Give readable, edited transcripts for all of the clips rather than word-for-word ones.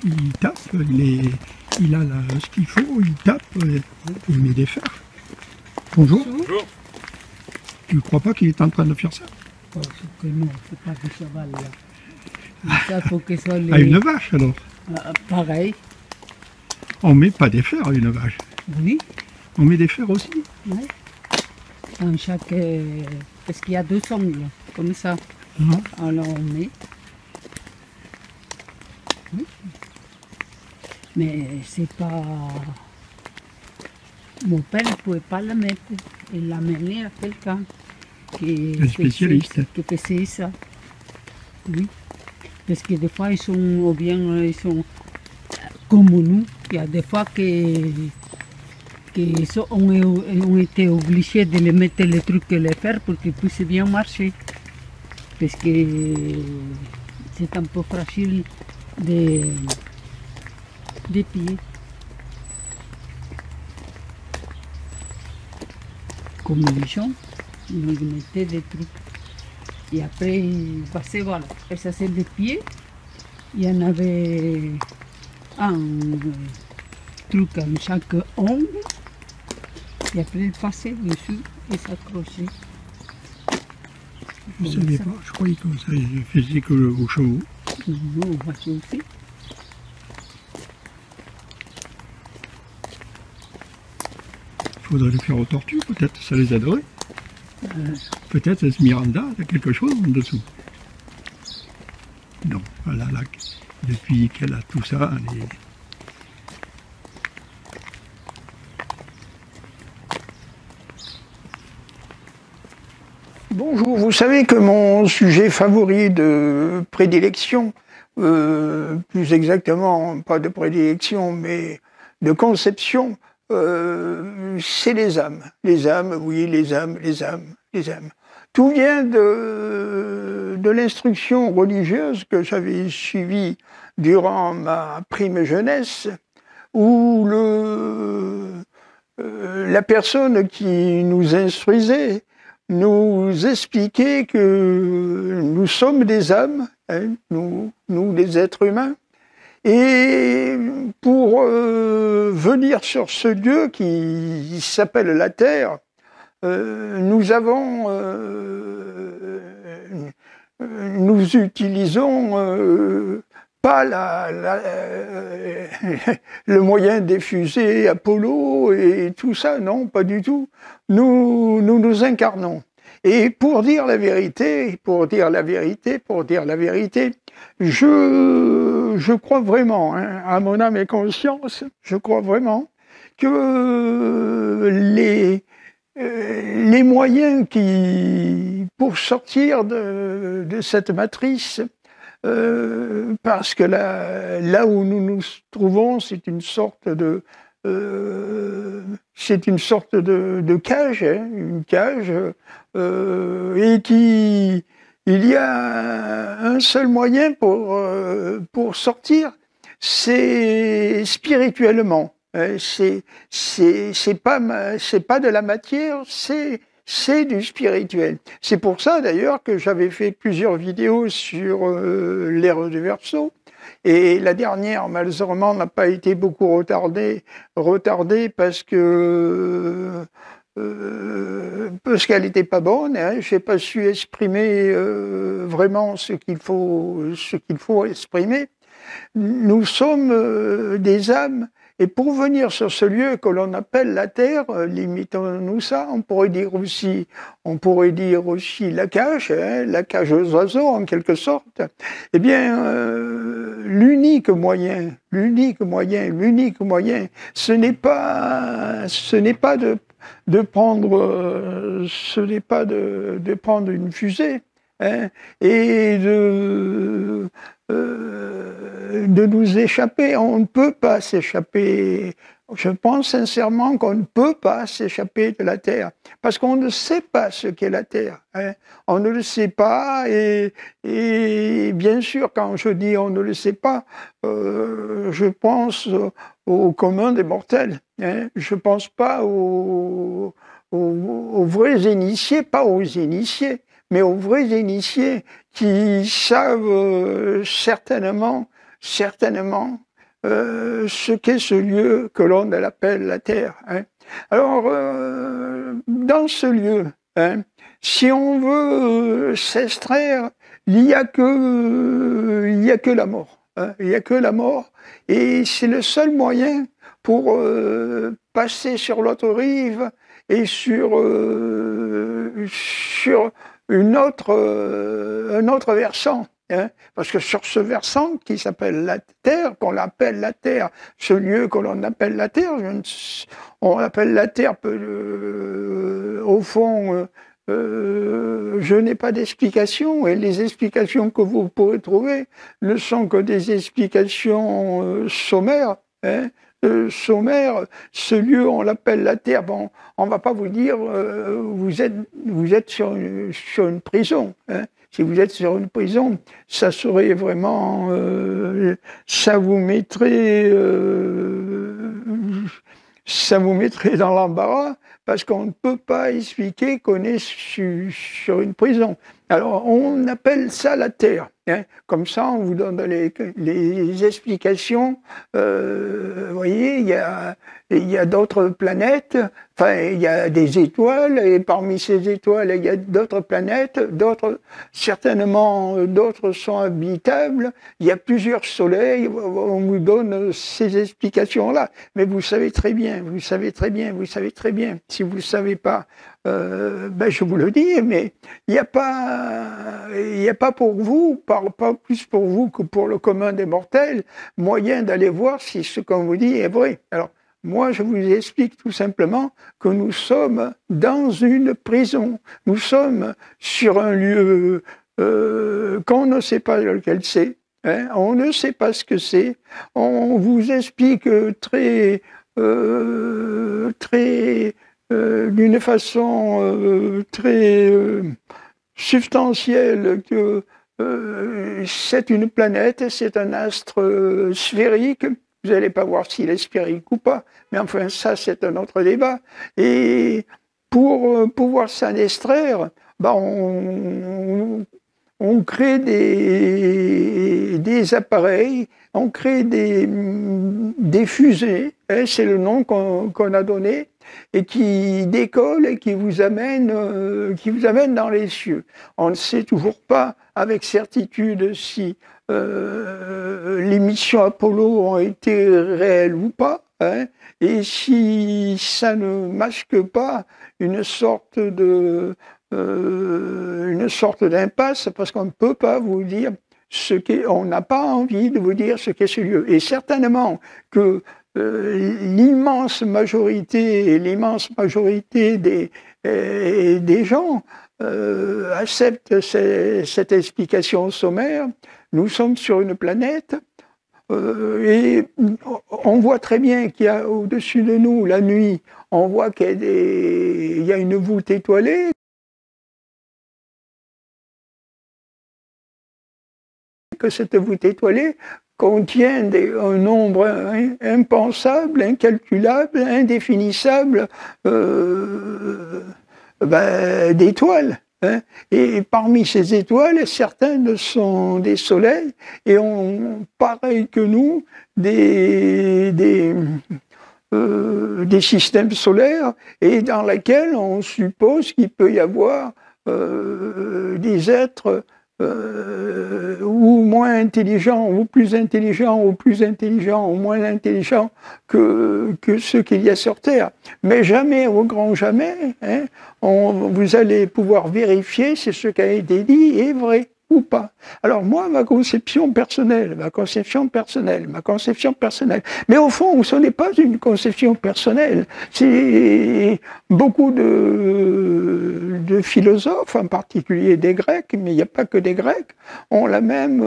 Il tape, il a ce qu'il faut, il tape, il met des fers. Bonjour. Bonjour. Tu ne crois pas qu'il est en train de faire ça? Oh, que non, c'est pas du cheval là. Ça faut que ce soit les... À une vache alors? Pareil. On met pas des fers à une vache. Oui. On met des fers aussi? Ouais. Dans chaque... parce qu'il y a deux ongles, comme ça. Non. Alors on met. Oui. Mais c'est pas... Mon père ne pouvait pas la mettre. Il l'a mené à quelqu'un qui Un spécialiste. qui faisait ça. Oui. Parce que des fois, ils sont, ou bien ils sont comme nous. Il y a des fois ont été obligés de les mettre les trucs et les faire pour qu'ils puissent bien marcher. Parce que c'est un peu fragile des pieds. Comme les gens, ils mettaient des trucs. Et après, ils passaient, voilà. Et ça, c'est des pieds. Il y en avait un truc à chaque ongle. Et après, ils passaient dessus et s'accrochaient. Je ne savais pas, je croyais que ça faisait que aux chevaux. Non, on passait aussi. Il faudrait le faire aux tortues, peut-être, ça les aiderait. Peut-être Esmeralda a quelque chose en dessous. Non, voilà, là, depuis qu'elle a tout ça, elle est... Bonjour, vous savez que mon sujet favori de prédilection, plus exactement, pas de prédilection, mais de conception, c'est les âmes. Les âmes, oui, les âmes, les âmes, les âmes. Tout vient de l'instruction religieuse que j'avais suivie durant ma prime jeunesse, où la personne qui nous instruisait nous expliquait que nous sommes des âmes, hein, nous les êtres humains, et pour venir sur ce lieu qui s'appelle la Terre, nous utilisons pas le moyen des fusées Apollo et tout ça, non, pas du tout. Nous incarnons. Et pour dire la vérité, je crois vraiment, hein, à mon âme et conscience, je crois vraiment que les moyens pour sortir de cette matrice, parce que là où nous nous trouvons, c'est une sorte de cage, hein, une cage, et il y a un seul moyen pour sortir, c'est spirituellement. C'est pas de la matière, c'est du spirituel. C'est pour ça d'ailleurs que j'avais fait plusieurs vidéos sur l'ère du Verseau. Et la dernière, malheureusement, n'a pas été beaucoup retardée parce qu'elle n'était pas bonne. Hein. Je n'ai pas su exprimer vraiment ce qu'il faut exprimer. Nous sommes des âmes. Et pour venir sur ce lieu que l'on appelle la Terre, limitons-nous ça, on pourrait dire aussi la cage, hein, la cage aux oiseaux en quelque sorte. Eh bien, l'unique moyen, ce n'est pas de prendre une fusée, hein, et de nous échapper. On ne peut pas s'échapper. Je pense sincèrement qu'on ne peut pas s'échapper de la Terre, parce qu'on ne sait pas ce qu'est la Terre. Hein. On ne le sait pas, et bien sûr, quand je dis on ne le sait pas, je pense au commun des mortels. Hein. Je ne pense pas aux vrais initiés, pas aux initiés, mais aux vrais initiés qui savent certainement certainement ce qu'est ce lieu que l'on appelle la Terre. Hein. Alors, dans ce lieu, hein, si on veut s'extraire, il n'y a que la mort. Hein, il n'y a que la mort, et c'est le seul moyen pour passer sur l'autre rive et sur un autre versant. Hein, parce que sur ce versant qui s'appelle la Terre, qu'on appelle la Terre, ce lieu que l'on appelle la Terre, on appelle la Terre, au fond, je n'ai pas d'explication, et les explications que vous pourrez trouver ne sont que des explications sommaires. Hein, sommaire, ce lieu, on l'appelle la Terre. Bon, on ne va pas vous dire, vous êtes sur une prison. Hein. Si vous êtes sur une prison, ça serait vraiment, ça vous mettrait dans l'embarras, parce qu'on ne peut pas expliquer qu'on est sur une prison. Alors, on appelle ça la Terre. Hein. Comme ça, on vous donne les explications. Vous voyez, il y a d'autres planètes, enfin, il y a des étoiles, et parmi ces étoiles, il y a d'autres planètes, certainement, d'autres sont habitables. Il y a plusieurs soleils, on vous donne ces explications-là. Mais vous savez très bien, si vous ne savez pas, ben je vous le dis, mais il n'y a pas pour vous, pas plus pour vous que pour le commun des mortels, moyen d'aller voir si ce qu'on vous dit est vrai. Alors, moi, je vous explique tout simplement que nous sommes dans une prison. Nous sommes sur un lieu qu'on ne sait pas lequel c'est. Hein, on ne sait pas ce que c'est. On vous explique d'une façon très substantielle que c'est une planète, c'est un astre sphérique. Vous n'allez pas voir s'il est sphérique ou pas, mais enfin ça c'est un autre débat. Et pour pouvoir s'en extraire, ben on crée des appareils, on crée des fusées, hein, c'est le nom qu'on a donné, et qui décollent et qui vous amènent dans les cieux. On ne sait toujours pas avec certitude si les missions Apollo ont été réelles ou pas, hein, et si ça ne masque pas une sorte d'impasse, parce qu'on ne peut pas vous dire on n'a pas envie de vous dire ce qu'est ce lieu. Et certainement que l'immense majorité des gens acceptent cette explication sommaire. Nous sommes sur une planète et on voit très bien qu'il y a au-dessus de nous, la nuit, on voit qu'il y a une voûte étoilée. Que cette voûte étoilée contient un nombre impensable, incalculable, indéfinissable d'étoiles. Hein. Et parmi ces étoiles, certaines sont des soleils et ont, pareil que nous, des systèmes solaires, et dans lesquels on suppose qu'il peut y avoir des êtres ou moins intelligents, ou plus intelligents, ou moins intelligents que ceux qu'il y a sur Terre. Mais jamais, au grand jamais, hein, vous allez pouvoir vérifier si ce qui a été dit est vrai ou pas. Alors moi, ma conception personnelle, mais au fond, ce n'est pas une conception personnelle, c'est beaucoup de philosophes, en particulier des Grecs, mais il n'y a pas que des Grecs, ont la même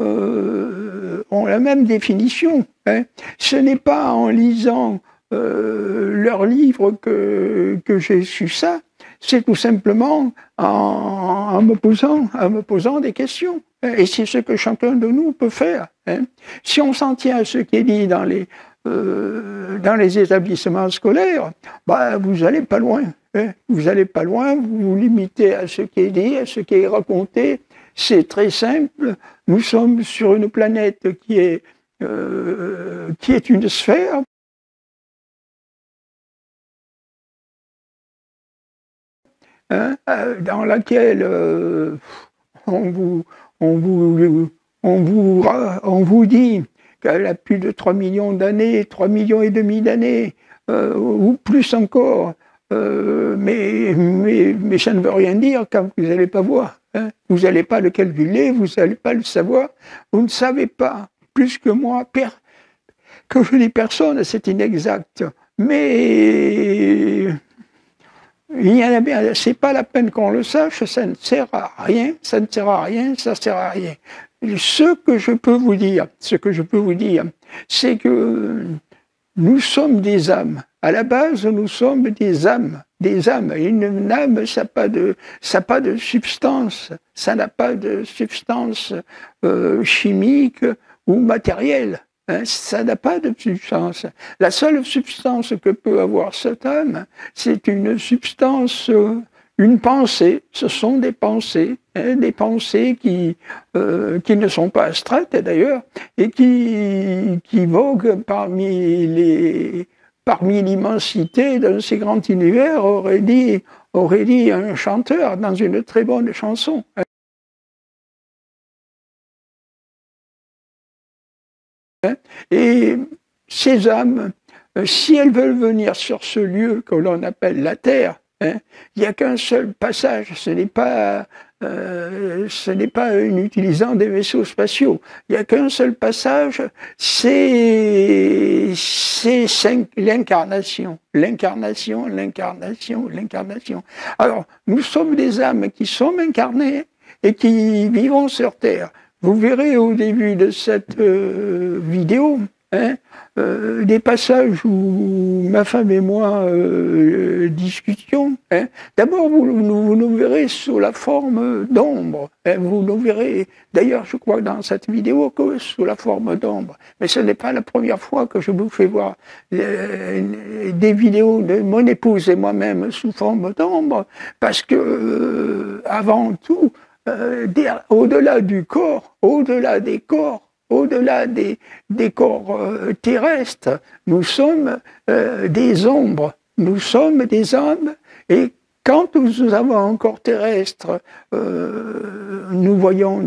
définition. Hein. Ce n'est pas en lisant leurs livres que j'ai su ça, c'est tout simplement en me posant des questions. Et c'est ce que chacun de nous peut faire. Hein. Si on s'en tient à ce qui est dit dans les établissements scolaires, bah, vous n'allez pas loin. Hein. Vous n'allez pas loin, vous vous limitez à ce qui est dit, à ce qui est raconté. C'est très simple. Nous sommes sur une planète qui est qui est une sphère dans laquelle on vous dit qu'elle a plus de 3 millions d'années, 3 millions et demi d'années, ou plus encore, mais ça ne veut rien dire quand vous n'allez pas voir. Vous n'allez pas le calculer, vous n'allez pas le savoir, vous ne savez pas, plus que moi, quand je dis personne, c'est inexact, mais il y en a bien, c'est pas la peine qu'on le sache, ça ne sert à rien, ça ne sert à rien, ça ne sert à rien. Ce que je peux vous dire, c'est que nous sommes des âmes. À la base, nous sommes des âmes. Des âmes. Une âme, ça n'a pas de substance. Ça n'a pas de substance chimique ou matérielle. Ça n'a pas de substance. La seule substance que peut avoir cette âme, c'est une substance, une pensée. Ce sont des pensées qui ne sont pas abstraites d'ailleurs, et qui voguent parmi l'immensité de ces grands univers, aurait dit un chanteur dans une très bonne chanson. Et ces âmes, si elles veulent venir sur ce lieu que l'on appelle la Terre, il n'y a qu'un seul passage, ce n'est pas en utilisant des vaisseaux spatiaux. Il n'y a qu'un seul passage, c'est l'incarnation. L'incarnation. Alors, nous sommes des âmes qui sont incarnées et qui vivons sur Terre. Vous verrez au début de cette vidéo, des passages où ma femme et moi discutions. D'abord, vous nous verrez sous la forme d'ombre. Vous nous verrez, d'ailleurs, je crois dans cette vidéo, que sous la forme d'ombre. Mais ce n'est pas la première fois que je vous fais voir des vidéos de mon épouse et moi-même sous forme d'ombre, parce que, avant tout, au-delà du corps, au-delà des corps, au-delà des corps terrestres, nous sommes des ombres, nous sommes des âmes, et quand nous avons un corps terrestre, nous voyons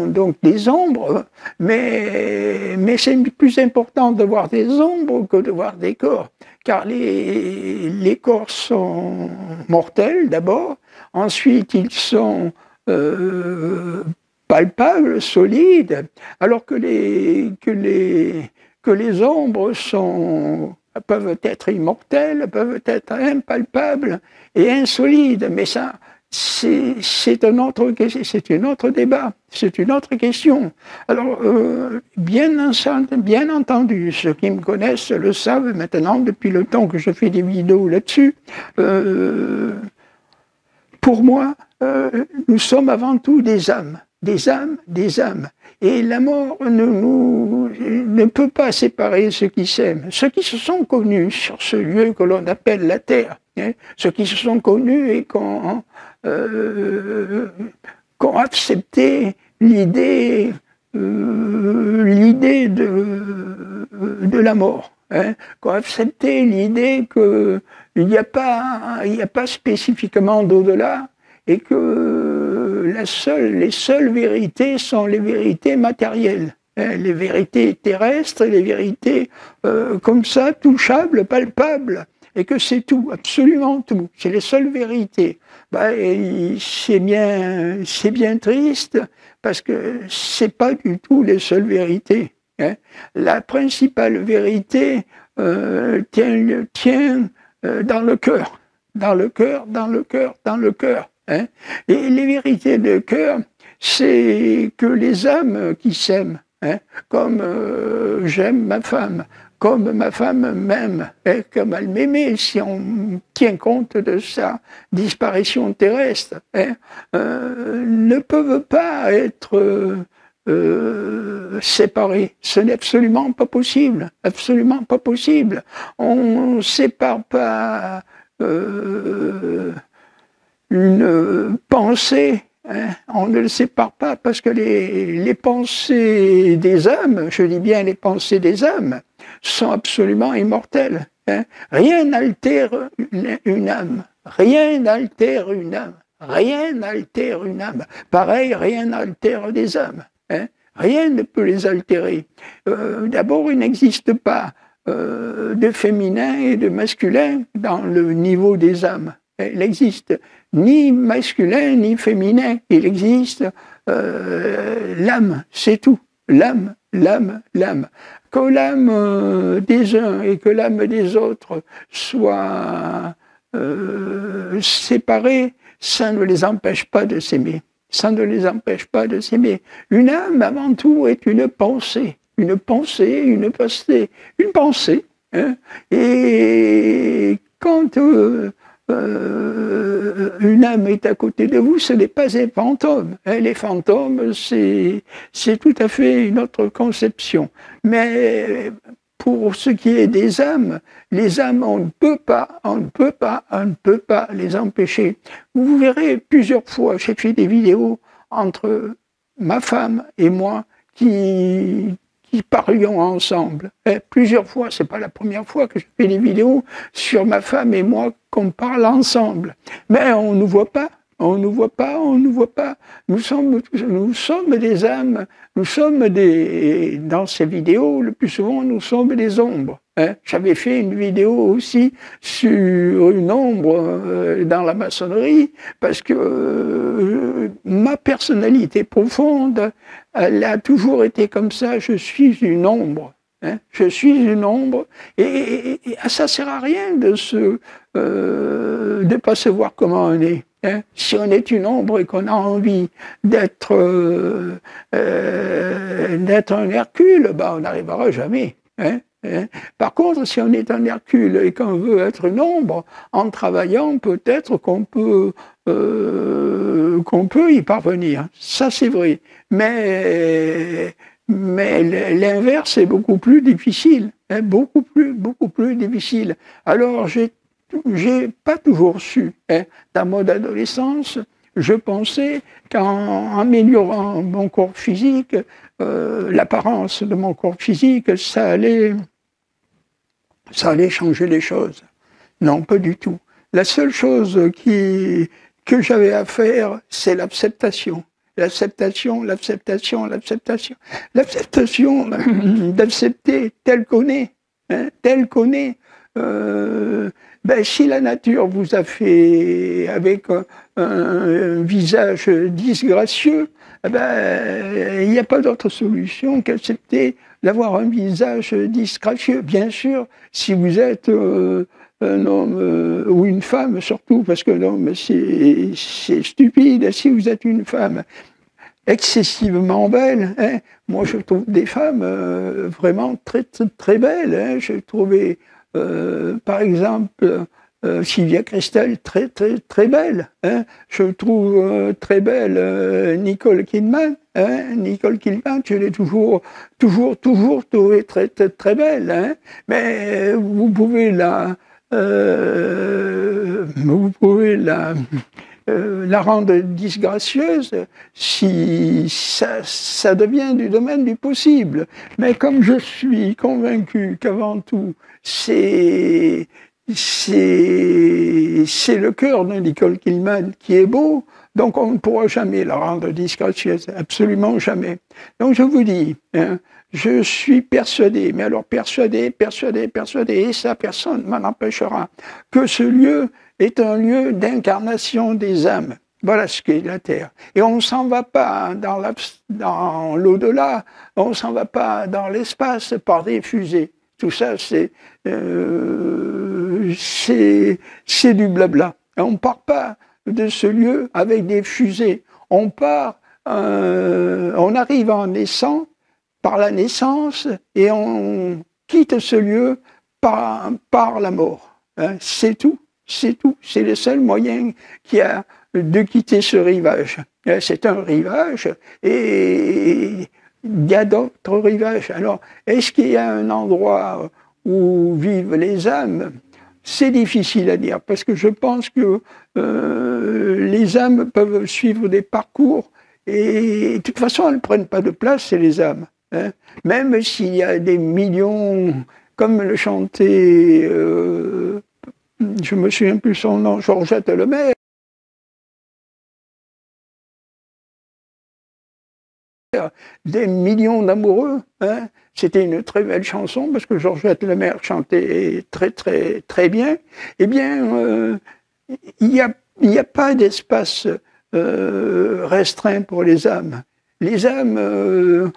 donc des ombres, mais c'est plus important de voir des ombres que de voir des corps, car les corps sont mortels d'abord, ensuite ils sont palpables, solides, alors que les ombres peuvent être immortelles, peuvent être impalpables et insolides. Mais ça, c'est un autre débat, c'est une autre question. Alors, bien entendu, ceux qui me connaissent le savent maintenant, depuis le temps que je fais des vidéos là-dessus, pour moi, nous sommes avant tout des âmes. Des âmes. Et la mort ne peut pas séparer ceux qui s'aiment. Ceux qui se sont connus sur ce lieu que l'on appelle la Terre, ceux qui se sont connus et qui ont accepté l'idée de la mort, qui ont accepté l'idée qu'il n'y a pas spécifiquement d'au-delà, et que les seules vérités sont les vérités matérielles, les vérités terrestres et les vérités comme ça, touchables, palpables, et que c'est tout, absolument tout, c'est les seules vérités. C'est bien triste, parce que c'est pas du tout les seules vérités. La principale vérité tient dans le cœur. Et les vérités de cœur, c'est que les âmes qui s'aiment, comme j'aime ma femme, comme ma femme m'aime, comme elle m'aimait, si on tient compte de sa disparition terrestre, ne peuvent pas être séparés. Ce n'est absolument pas possible. On ne sépare pas une pensée hein, on ne le sépare pas parce que les pensées des âmes, je dis bien les pensées des âmes, sont absolument immortelles. Hein. Rien n'altère une âme. Rien n'altère une âme. Rien n'altère une âme. Pareil, rien n'altère des âmes. Hein. Rien ne peut les altérer. D'abord, il n'existe pas de féminin et de masculin dans le niveau des âmes. Il n'existe ni masculin ni féminin. Il existe l'âme, c'est tout. L'âme, l'âme, l'âme. Que l'âme des uns et que l'âme des autres soient séparées, ça ne les empêche pas de s'aimer. Ça ne les empêche pas de s'aimer. Une âme, avant tout, est une pensée. Une pensée, une pensée, une pensée. Hein. Et quand une âme est à côté de vous, ce n'est pas un fantôme. Hein. Les fantômes, c'est tout à fait une autre conception. Mais pour ce qui est des âmes, les âmes, on ne peut pas les empêcher. Vous verrez, plusieurs fois, j'ai fait des vidéos entre ma femme et moi qui parlions ensemble. Et plusieurs fois, c'est pas la première fois que je fais des vidéos sur ma femme et moi qu'on parle ensemble. Mais on ne voit pas. On ne voit pas, on ne voit pas. Nous sommes des âmes, dans ces vidéos, le plus souvent, nous sommes des ombres. Hein. J'avais fait une vidéo aussi sur une ombre dans la maçonnerie, parce que ma personnalité profonde, elle a toujours été comme ça, je suis une ombre. Hein. Je suis une ombre, et ça sert à rien de pas se voir comment on est. Hein? Si on est une ombre et qu'on a envie d'être un Hercule, ben on n'arrivera jamais. Hein? Hein? Par contre, si on est un Hercule et qu'on veut être une ombre, en travaillant, peut-être qu'on peut y parvenir. Ça, c'est vrai. Mais l'inverse est beaucoup plus difficile. Hein? Beaucoup plus difficile. Alors, j'ai pas toujours su. Hein. Dans mon adolescence, je pensais qu'en améliorant mon corps physique, l'apparence de mon corps physique, ça allait changer les choses. Non, pas du tout. La seule chose que j'avais à faire, c'est l'acceptation. L'acceptation, d'accepter tel qu'on est. Hein, tel qu'on est. Si la nature vous a fait avec un visage disgracieux, il n'y a pas d'autre solution qu'accepter d'avoir un visage disgracieux. Bien sûr, si vous êtes un homme ou une femme surtout, parce que l'homme c'est stupide, si vous êtes une femme excessivement belle, hein, moi je trouve des femmes vraiment très, très, très belles. Hein, je trouvais par exemple, Sylvia Kristel, très, très, très belle. Hein. Je trouve très belle Nicole Kidman. Hein. Nicole Kidman, je l'ai toujours trouvée très, très, très belle. Hein. Mais vous pouvez la rendre disgracieuse si ça devient du domaine du possible. Mais comme je suis convaincu qu'avant tout, c'est le cœur de Nicole Kidman qui est beau, donc on ne pourra jamais la rendre disgracieuse, absolument jamais. Donc je vous dis, hein, je suis persuadé, mais alors persuadé, et ça personne ne m'en empêchera, que ce lieu est un lieu d'incarnation des âmes. Voilà ce qu'est la Terre. Et on ne s'en va pas dans l'au-delà, on ne s'en va pas dans l'espace par des fusées. Tout ça, c'est du blabla. On ne part pas de ce lieu avec des fusées. On arrive en naissant par la naissance et on quitte ce lieu par la mort. Hein, c'est tout. C'est tout. C'est le seul moyen qu'il y a de quitter ce rivage. C'est un rivage et il y a d'autres rivages. Alors, est-ce qu'il y a un endroit où vivent les âmes? c'est difficile à dire, parce que je pense que les âmes peuvent suivre des parcours, et de toute façon, elles ne prennent pas de place, c'est les âmes. Hein. Même s'il y a des millions, comme le chantait, je me souviens plus son nom, Georgette Lemaire, des millions d'amoureux. Hein. C'était une très belle chanson parce que Georgette Lemaire chantait très très très bien. Eh bien, il n'y a pas d'espace restreint pour les âmes. Les âmes,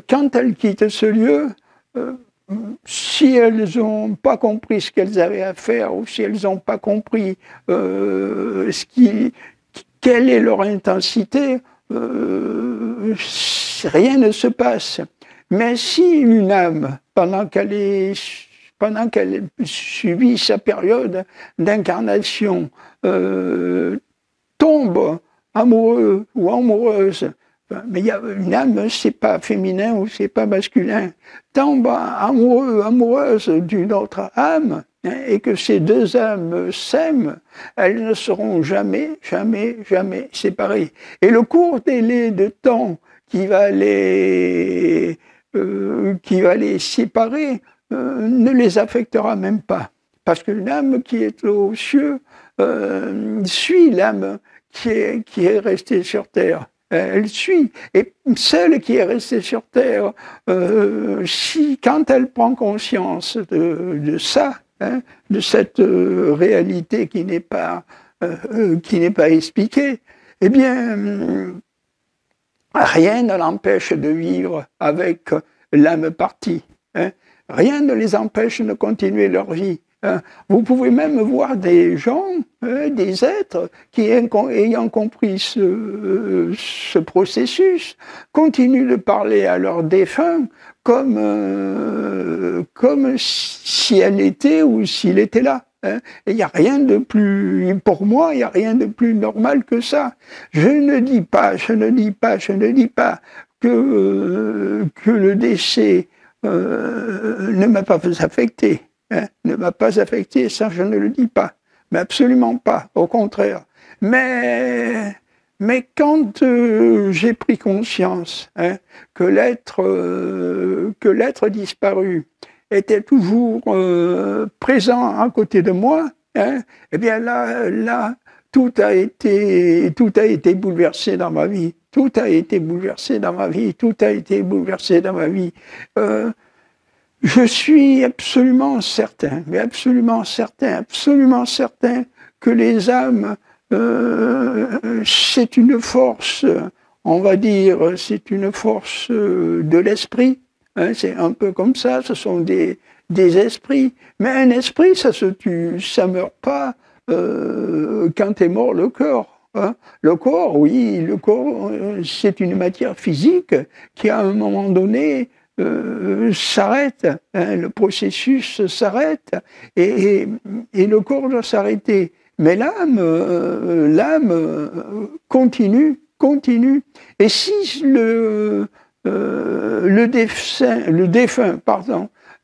quand elles quittent ce lieu, si elles n'ont pas compris ce qu'elles avaient à faire ou si elles n'ont pas compris quelle est leur intensité, rien ne se passe. Mais si une âme, pendant qu'elle subit sa période d'incarnation, tombe amoureux ou amoureuse, mais il y a une âme, c'est pas féminin ou c'est pas masculin, tombe amoureux, amoureuse d'une autre âme, et que ces deux âmes s'aiment, elles ne seront jamais, jamais, jamais séparées. Et le court délai de temps qui va les séparer ne les affectera même pas. Parce que l'âme qui est aux cieux suit l'âme qui est restée sur terre. Elle suit. Et celle qui est restée sur terre, quand elle prend conscience de ça, hein, de cette réalité qui n'est pas expliquée, eh bien, rien ne l'empêche de vivre avec l'âme partie. Hein. Rien ne les empêche de continuer leur vie. Hein. Vous pouvez même voir des gens, des êtres qui, ayant compris ce processus, continuent de parler à leurs défunts comme si elle était ou s'il était là. Hein. Et il n'y a rien de plus, pour moi, il n'y a rien de plus normal que ça. Je ne dis pas que le décès ne m'a pas affecté. Hein, ne m'a pas affecté, ça je ne le dis pas, mais absolument pas, au contraire. Mais quand j'ai pris conscience que l'être disparu était toujours présent à côté de moi, eh bien là, tout a été bouleversé dans ma vie. Tout a été bouleversé dans ma vie. Tout a été bouleversé dans ma vie. Je suis absolument certain, mais absolument certain que les âmes, c'est une force, on va dire, c'est une force de l'esprit. Hein, c'est un peu comme ça, ce sont des esprits. Mais un esprit, ça se tue, ça meurt pas quand est mort le corps. Hein. Le corps, oui, le corps, c'est une matière physique qui, à un moment donné, s'arrête, hein, le processus s'arrête et le corps doit s'arrêter. Mais l'âme continue. Et si le défunt,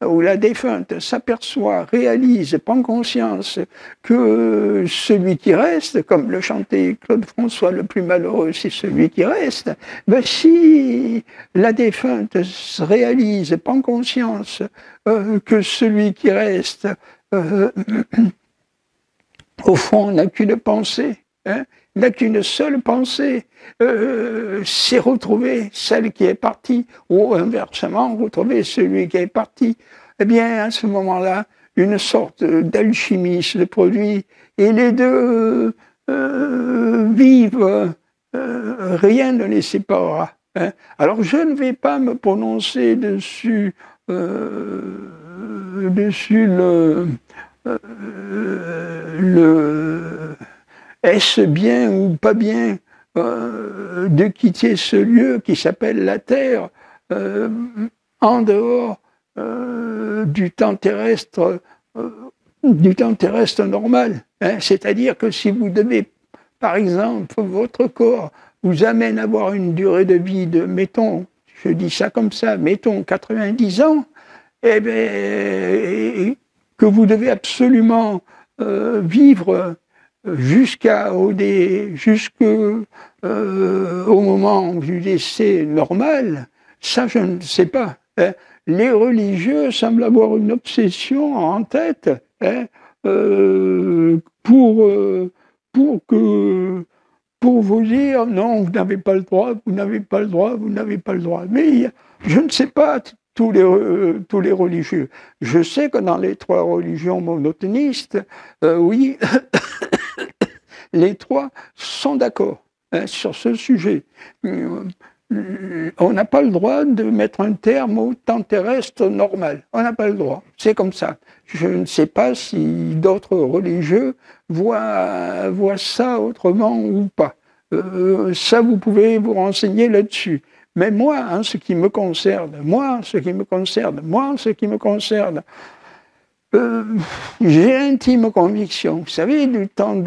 ou la défunte s'aperçoit, réalise, prend conscience que celui qui reste, comme le chantait Claude François, le plus malheureux, c'est celui qui reste, ben si la défunte réalise, prend conscience que celui qui reste, au fond, n'a qu'une pensée, hein, n'a qu'une seule pensée, c'est retrouver celle qui est partie, ou inversement, retrouver celui qui est parti. Eh bien, à ce moment-là, une sorte d'alchimie se produit, et les deux vivent, rien ne les séparera. Hein. Alors, je ne vais pas me prononcer dessus est-ce bien ou pas bien de quitter ce lieu qui s'appelle la Terre en dehors du temps terrestre normal. Hein. C'est-à-dire que si vous devez, par exemple, votre corps vous amène à avoir une durée de vie de, mettons, je dis ça comme ça, mettons 90 ans, eh bien, que vous devez absolument vivre jusqu'au moment du décès normal, ça je ne sais pas. Hein. Les religieux semblent avoir une obsession en tête, hein, pour vous dire non, vous n'avez pas le droit, vous n'avez pas le droit, vous n'avez pas le droit. Mais je ne sais pas tous les religieux. Je sais que dans les 3 religions monothéistes, oui, les 3 sont d'accord, hein, sur ce sujet. On n'a pas le droit de mettre un terme au temps terrestre normal. On n'a pas le droit. C'est comme ça. Je ne sais pas si d'autres religieux voient ça autrement ou pas. Ça, vous pouvez vous renseigner là-dessus. Mais moi, en ce qui me concerne, j'ai l'intime conviction, vous savez, du temps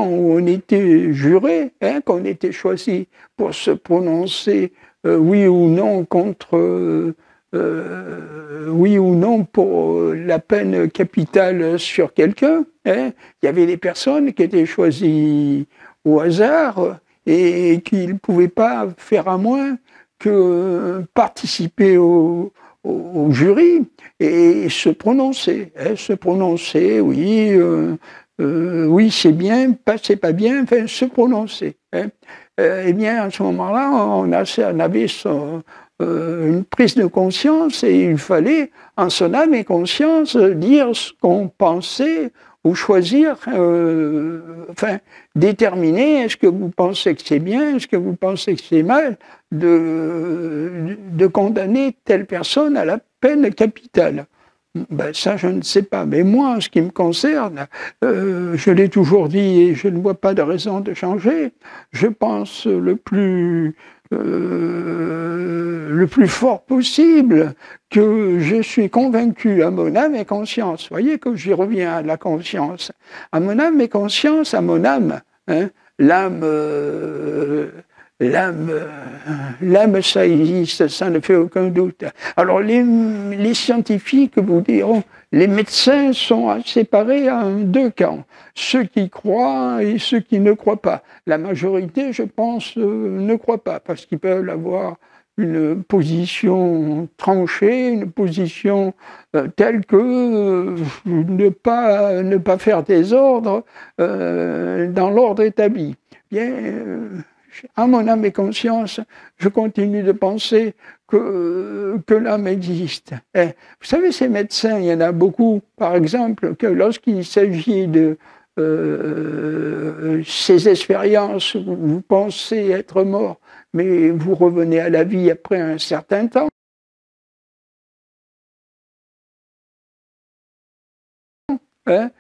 où on était juré, hein, qu'on était choisi pour se prononcer oui ou non contre, oui ou non pour la peine capitale sur quelqu'un. Hein. Il y avait des personnes qui étaient choisies au hasard et qui ne pouvaient pas faire à moins que participer au jury et se prononcer, oui, oui c'est bien, c'est pas bien, enfin se prononcer. Hein. Eh bien à ce moment-là, on avait une prise de conscience et il fallait, en son âme et conscience, dire ce qu'on pensait ou choisir, enfin déterminer est-ce que vous pensez que c'est bien, est-ce que vous pensez que c'est mal de condamner telle personne à la peine capitale. Ben, ça, je ne sais pas. Mais moi, en ce qui me concerne, je l'ai toujours dit et je ne vois pas de raison de changer. Je pense le plus fort possible que je suis convaincu à mon âme et conscience. Vous voyez que j'y reviens à la conscience. À mon âme et conscience, à mon âme, hein, l'âme, ça existe, ça ne fait aucun doute. Alors les scientifiques vous diront, les médecins sont séparés en 2 camps, ceux qui croient et ceux qui ne croient pas. La majorité, je pense, ne croit pas, parce qu'ils peuvent avoir une position tranchée, une position telle que ne pas faire des ordres dans l'ordre établi. Bien, à mon âme et conscience, je continue de penser que l'âme existe. Et vous savez, ces médecins, il y en a beaucoup, par exemple, que lorsqu'il s'agit de ces expériences où vous pensez être mort, mais vous revenez à la vie après un certain temps, hein,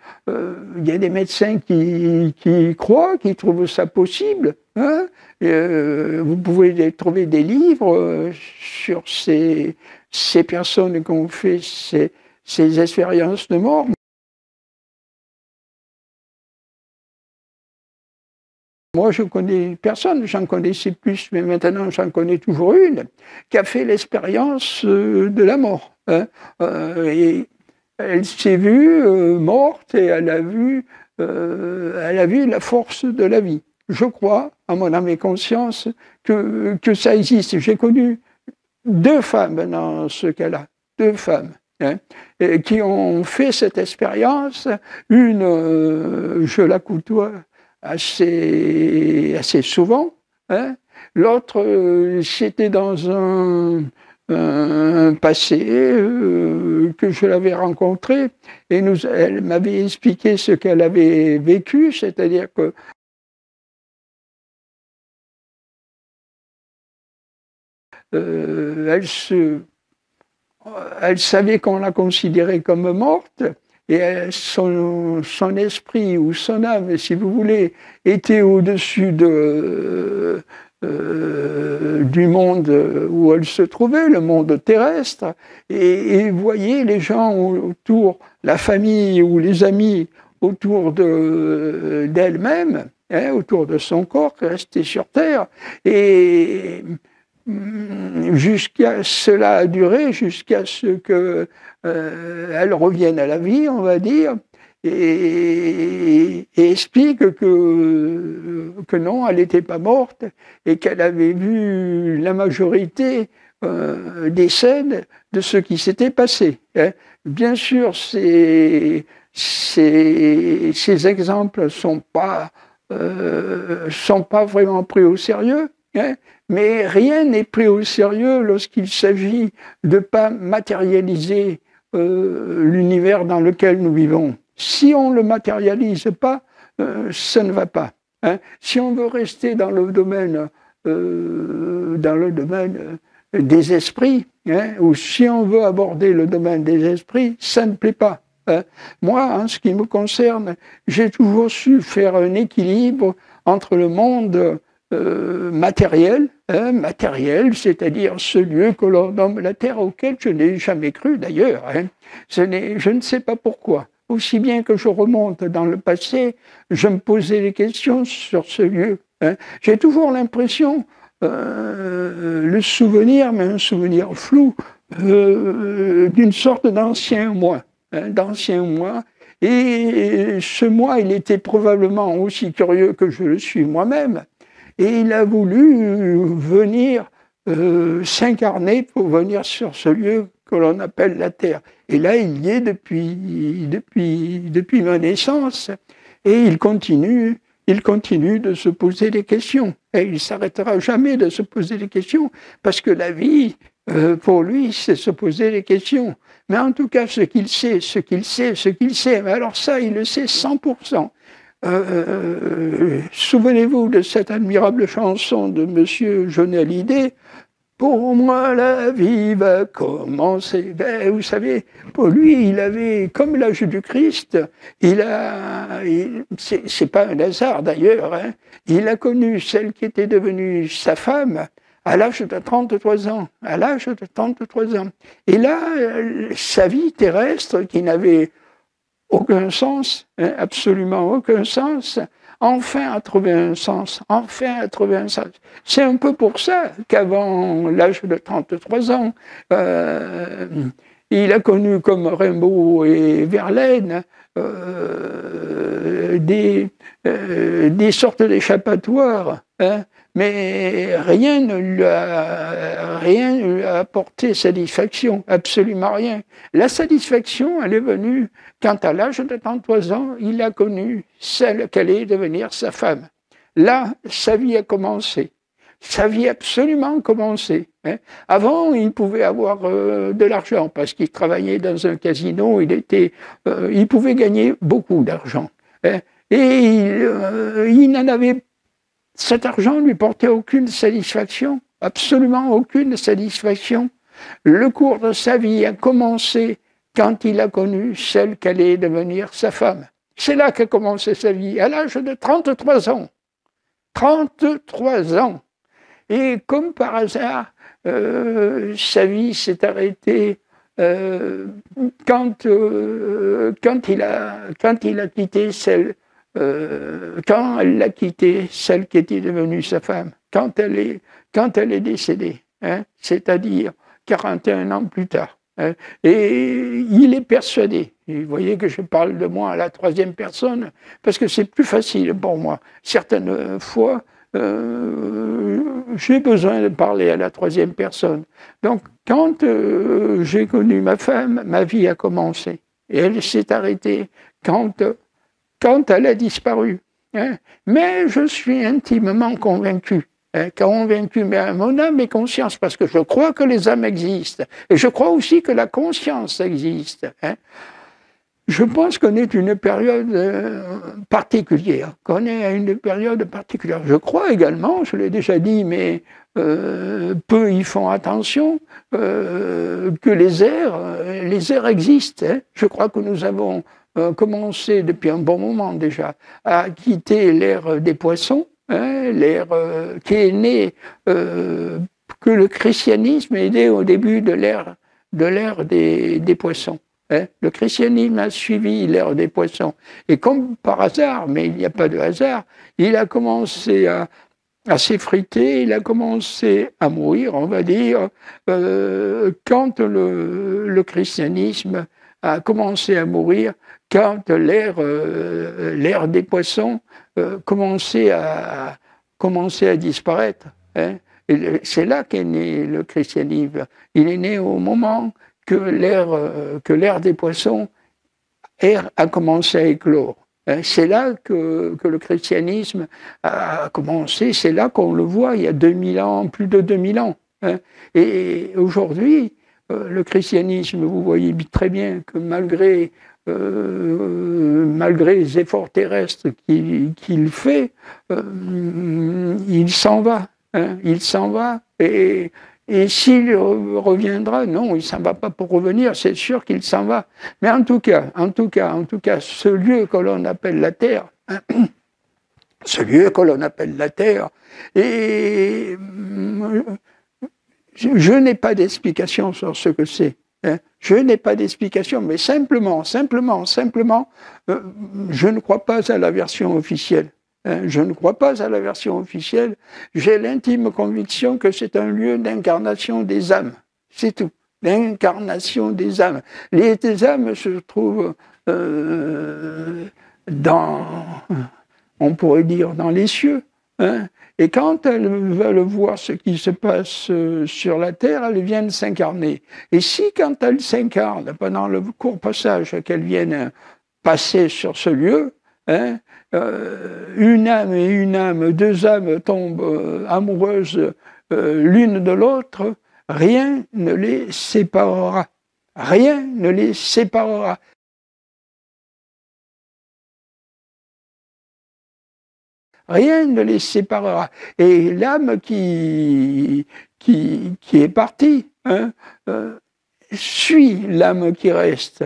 y a des médecins qui croient, qui trouvent ça possible. Hein, vous pouvez trouver des livres sur ces personnes qui ont fait ces expériences de mort. Moi, je connais personne, j'en connaissais plus, mais maintenant j'en connais toujours une, qui a fait l'expérience de la mort. Hein, et elle s'est vue morte et elle a vu la force de la vie. Je crois, à mon âme et conscience, que ça existe. J'ai connu 2 femmes dans ce cas-là, 2 femmes. Hein, qui ont fait cette expérience. Une, je la côtoie assez souvent. Hein. L'autre, c'était dans un passé que je l'avais rencontrée et elle m'avait expliqué ce qu'elle avait vécu, c'est-à-dire que elle savait qu'on la considérait comme morte et son esprit ou son âme, si vous voulez, était au-dessus du monde où elle se trouvait, le monde terrestre, et voyait les gens autour, la famille ou les amis autour d'elle-même, hein, autour de son corps, resté sur Terre, et cela a duré jusqu'à ce que elle revienne à la vie, on va dire, et explique que non, elle n'était pas morte et qu'elle avait vu la majorité des scènes de ce qui s'était passé. Hein. Bien sûr, ces exemples sont pas vraiment pris au sérieux, hein, mais rien n'est pris au sérieux lorsqu'il s'agit de pas matérialiser l'univers dans lequel nous vivons. Si on ne le matérialise pas, ça ne va pas. Hein. Si on veut rester dans le domaine des esprits, hein, ou si on veut aborder le domaine des esprits, ça ne plaît pas. Hein. Moi, en ce qui me concerne, j'ai toujours su faire un équilibre entre le monde matériel, hein, c'est-à-dire ce lieu que l'on nomme la Terre, auquel je n'ai jamais cru d'ailleurs. Hein. Je ne sais pas pourquoi. Aussi bien que je remonte dans le passé, je me posais des questions sur ce lieu. Hein. J'ai toujours l'impression, le souvenir, mais un souvenir flou, d'une sorte d'ancien moi. Hein, et ce moi, il était probablement aussi curieux que je le suis moi-même. Et il a voulu venir s'incarner pour venir sur ce lieu que l'on appelle la Terre. Et là, il y est depuis ma naissance. Et il continue de se poser des questions. Et il ne s'arrêtera jamais de se poser des questions, parce que la vie, pour lui, c'est se poser des questions. Mais en tout cas, ce qu'il sait, mais alors ça, il le sait 100%. Souvenez-vous de cette admirable chanson de Monsieur Johnny Hallyday, « Pour moi, la vie va commencer ». Ben, vous savez, pour lui, il avait, comme l'âge du Christ, c'est pas un hasard d'ailleurs, hein, il a connu celle qui était devenue sa femme à l'âge de 33 ans. À l'âge de 33 ans. Et là, sa vie terrestre, qui n'avait aucun sens, hein, absolument aucun sens, enfin a trouvé un sens, C'est un peu pour ça qu'avant l'âge de 33 ans, il a connu comme Rimbaud et Verlaine des sortes d'échappatoires, hein, mais rien ne lui a apporté satisfaction, absolument rien. La satisfaction, elle est venue quand, à l'âge de 33 ans, il a connu celle qu'allait devenir sa femme. Là, sa vie a commencé. Sa vie a absolument commencé. Hein. Avant, il pouvait avoir de l'argent parce qu'il travaillait dans un casino, il pouvait gagner beaucoup d'argent. Hein. Et il n'en avait. Cet argent ne lui portait aucune satisfaction, absolument aucune satisfaction. Le cours de sa vie a commencé quand il a connu celle qu'allait devenir sa femme. C'est là qu'a commencé sa vie, à l'âge de 33 ans. 33 ans. Et comme par hasard, sa vie s'est arrêtée quand il a quitté celle, quand elle l'a quitté, celle qui était devenue sa femme, quand elle est décédée, hein, c'est-à-dire 41 ans plus tard. Hein, et il est persuadé, et vous voyez que je parle de moi à la troisième personne, parce que c'est plus facile pour moi. Certaines fois, j'ai besoin de parler à la troisième personne. Donc, quand j'ai connu ma femme, ma vie a commencé. Et elle s'est arrêtée quand elle a disparu. Hein. Mais je suis intimement convaincu, mais mon âme et conscience, parce que je crois que les âmes existent, et je crois aussi que la conscience existe. Hein. Je pense qu'on est une période particulière, Je crois également, je l'ai déjà dit, mais peu y font attention, que les airs existent. Hein. Je crois que nous avons commencé depuis un bon moment déjà à quitter l'ère des poissons, hein, l'ère qui est née, que le christianisme est né au début de l'ère des poissons. Hein. Le christianisme a suivi l'ère des poissons. Et comme par hasard, mais il n'y a pas de hasard, il a commencé à s'effriter, il a commencé à mourir, on va dire, quand le christianisme a commencé à mourir, quand l'ère des poissons commençait à disparaître. Hein. C'est là qu'est né le christianisme. Il est né au moment que l'ère des poissons a commencé à éclore. C'est là que le christianisme a commencé, c'est là qu'on le voit, il y a 2000 ans, plus de 2000 ans. Et aujourd'hui, le christianisme, vous voyez très bien que malgré les efforts terrestres qu'il fait, il s'en va. Il s'en va. Et s'il reviendra, non, il ne s'en va pas pour revenir, c'est sûr qu'il s'en va. Mais en tout cas, ce lieu que l'on appelle la Terre, ce lieu que l'on appelle la Terre, et je n'ai pas d'explication sur ce que c'est. Je n'ai pas d'explication, mais simplement, je ne crois pas à la version officielle. Je ne crois pas à la version officielle. J'ai l'intime conviction que c'est un lieu d'incarnation des âmes. C'est tout. L'incarnation des âmes. Les âmes se trouvent on pourrait dire, dans les cieux. Et quand elles veulent voir ce qui se passe sur la terre, elles viennent s'incarner. Et si, quand elles s'incarnent, pendant le court passage qu'elles viennent passer sur ce lieu, une âme et une âme, deux âmes tombent amoureuses l'une de l'autre, rien ne les séparera. Rien ne les séparera. Rien ne les séparera. Et l'âme qui est partie suit l'âme qui reste.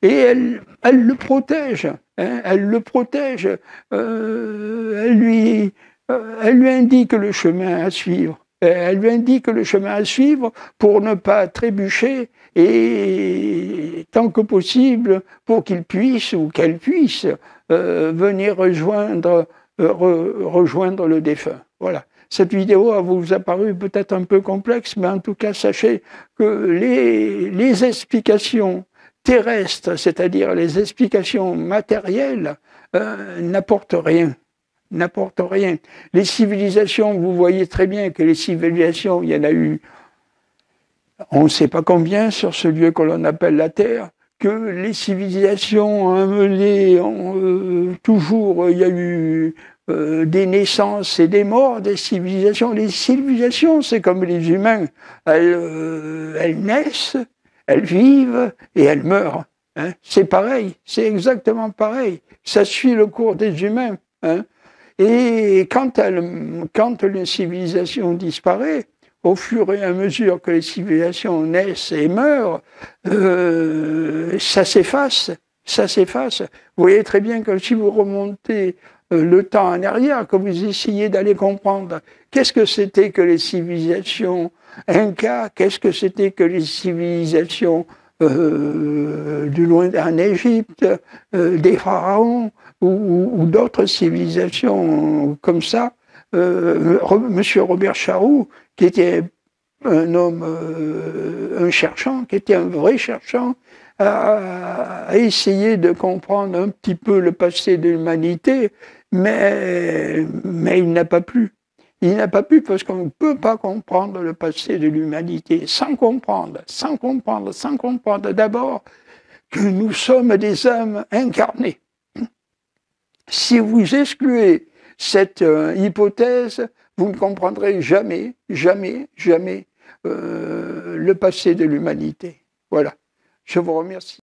Et elle le protège. Elle le protège. Elle lui indique le chemin à suivre. Elle lui indique le chemin à suivre pour ne pas trébucher et, tant que possible, pour qu'il puisse ou qu'elle puisse venir rejoindre le défunt. Voilà. Cette vidéo vous a paru peut-être un peu complexe, mais en tout cas, sachez que les explications terrestres, c'est-à-dire les explications matérielles, n'apportent rien. N'apportent rien. Les civilisations, vous voyez très bien que les civilisations, il y en a eu, on ne sait pas combien sur ce lieu que l'on appelle la Terre, que les civilisations ont amené toujours, il y a eu des naissances et des morts des civilisations. Les civilisations, c'est comme les humains, elles naissent, elles vivent et elles meurent. C'est pareil, c'est exactement pareil. Ça suit le cours des humains. Et quand une civilisation disparaît, au fur et à mesure que les civilisations naissent et meurent, ça s'efface. Vous voyez très bien que si vous remontez le temps en arrière, que vous essayez d'aller comprendre qu'est-ce que c'était que les civilisations incas, qu'est-ce que c'était que les civilisations du loin en Égypte, des pharaons ou d'autres civilisations comme ça, Monsieur Robert Charroux, qui était un homme, un cherchant, qui était un vrai cherchant, a essayé de comprendre un petit peu le passé de l'humanité, mais il n'a pas pu. Il n'a pas pu parce qu'on ne peut pas comprendre le passé de l'humanité sans comprendre d'abord que nous sommes des âmes incarnées. Si vous excluez cette hypothèse, vous ne comprendrez jamais le passé de l'humanité. Voilà. Je vous remercie.